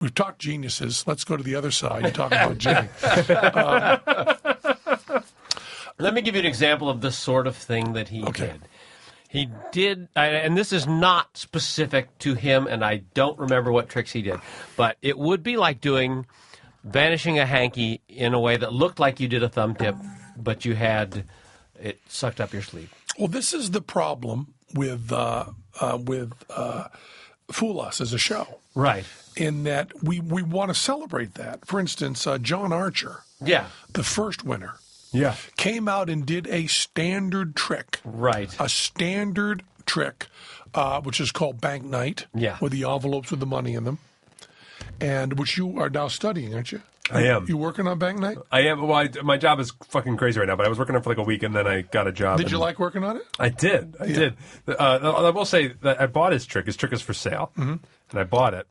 We've talked geniuses. Let's go to the other side and talk about Jay. Let me give you an example of the sort of thing that he did. He did, and this is not specific to him, and I don't remember what tricks he did, but it would be like vanishing a hanky in a way that looked like you did a thumb tip, but you had it sucked up your sleeve. Well, this is the problem with Fool Us as a show. Right. In that we want to celebrate that. For instance, John Archer, the first winner, came out and did a standard trick. Right. A standard trick, which is called Bank Night, with the envelopes with the money in them, and which you are now studying, aren't you? I am. You working on Bank Night? I am. Well, my job is fucking crazy right now, but I was working on it for like a week, and then I got a job. Did you like working on it? I did. I did. I will say that I bought his trick. His trick is for sale, and I bought it.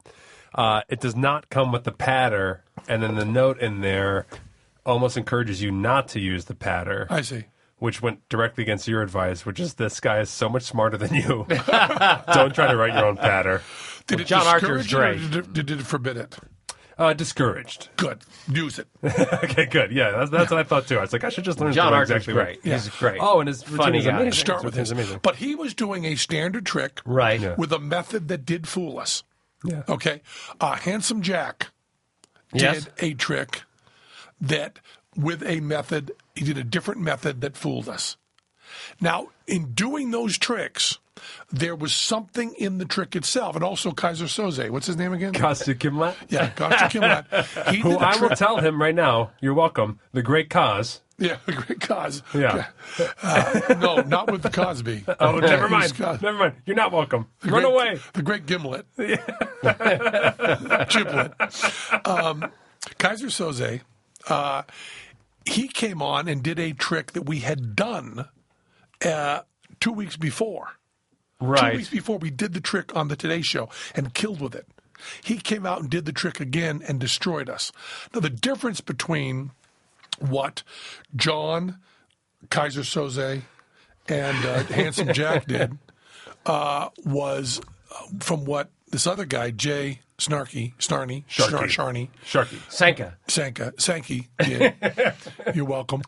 It does not come with the patter, and then the note in there almost encourages you not to use the patter. I see. Which went directly against your advice, which is this guy is so much smarter than you. Don't try to write your own patter. Did it John Archer's discourage it, great. or did it forbid it? Discouraged. Good. Use it. Okay, good. Yeah, that's what I thought too. I was like, I should just learn John to Archer's exactly great. right. He's great. Oh, and his Funny routine is guy. amazing. Start with His this. amazing. But he was doing a standard trick with a method that did fool us. Yeah. Okay. Handsome Jack did a trick that with a method, he did a different method that fooled us. Now, in doing those tricks, there was something in the trick itself, and also Kaiser Soze. What's his name again? Costa Kimlat. Yeah, Costa Kimlat. Who I will tell him right now, you're welcome, the great Cos. Yeah, the great Cos. Yeah. No, not with the Cosby. Oh, never mind. Cos. Never mind. You're not welcome. Run away. The great Gimlet. Giblet. Kaiser Soze, he came on and did a trick that we had done 2 weeks before. Right. 2 weeks before we did the trick on the Today Show and killed with it. He came out and did the trick again and destroyed us. Now, the difference between what John, Kaiser Soze, and Handsome Jack did was from what this other guy, Jay Sankey did, you're welcome,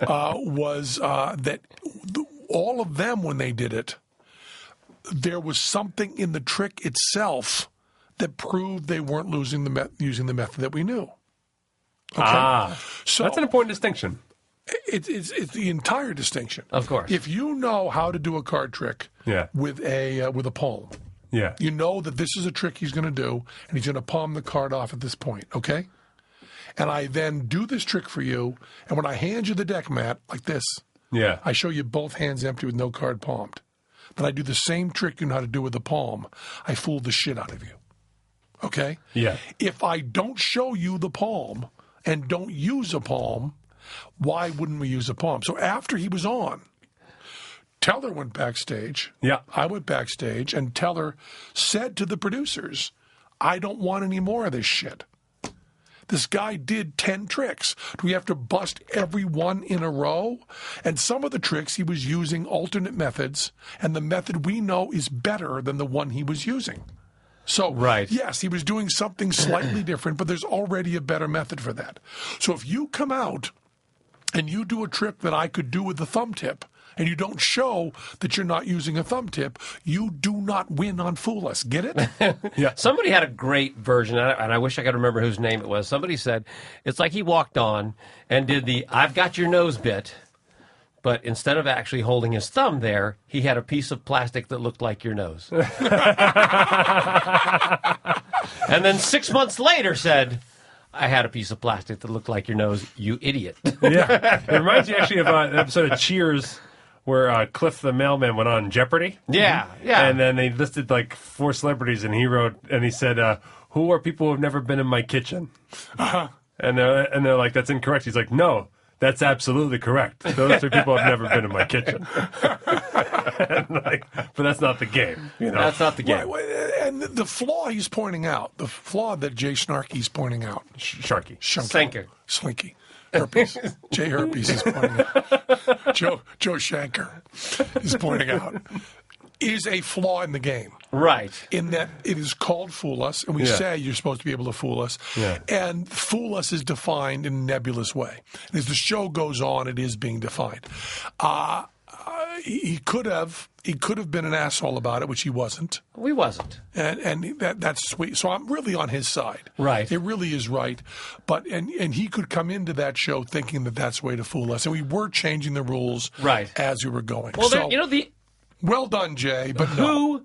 was that all of them, when they did it, there was something in the trick itself that proved they weren't using the method that we knew. Okay? So that's an important distinction. It's the entire distinction. Of course. If you know how to do a card trick with a palm, you know that this is a trick he's going to do, and he's going to palm the card off at this point, okay? And I then do this trick for you, and when I hand you the deck mat, like this, I show you both hands empty with no card palmed. Then I do the same trick you know how to do with the palm. I fool the shit out of you. Okay? Yeah. If I don't show you the palm and don't use a palm, why wouldn't we use a palm? So after he was on, Teller went backstage. Yeah. I went backstage, and Teller said to the producers, I don't want any more of this shit. This guy did 10 tricks. Do we have to bust every one in a row? And some of the tricks he was using alternate methods, and the method we know is better than the one he was using. So, yes, he was doing something slightly different, but there's already a better method for that. So if you come out and you do a trick that I could do with the thumb tip, and you don't show that you're not using a thumb tip, you do not win on Fool Us. Get it? Yeah. Somebody had a great version, and I wish I could remember whose name it was. Somebody said, it's like he walked on and did the I've got your nose bit, but instead of actually holding his thumb there, he had a piece of plastic that looked like your nose. And then 6 months later said, I had a piece of plastic that looked like your nose, you idiot. Yeah. It reminds me actually of an episode of Cheers where Cliff the mailman went on Jeopardy. Yeah, yeah. And then they listed like 4 celebrities, and he said, who are people who have never been in my kitchen? Uh-huh. And they're like, that's incorrect. He's like, no, that's absolutely correct. Those 3 people have never been in my kitchen. But that's not the game. You know? That's not the game. And the flaw he's pointing out, the flaw that Jay Snarky's pointing out. Slinky. Herpes. Jay Herpes is pointing out. Joe Shanker is pointing out. Is a flaw in the game. Right. In that it is called Fool Us, and we say you're supposed to be able to fool us. Yeah. And Fool Us is defined in a nebulous way. And as the show goes on, it is being defined. He could have been an asshole about it, which he wasn't. We wasn't. And that's sweet. So I'm really on his side. Right. It really is right. But and he could come into that show thinking that that's the way to fool us. And we were changing the rules right. as we were going. Well, so, well done, Jay, but no.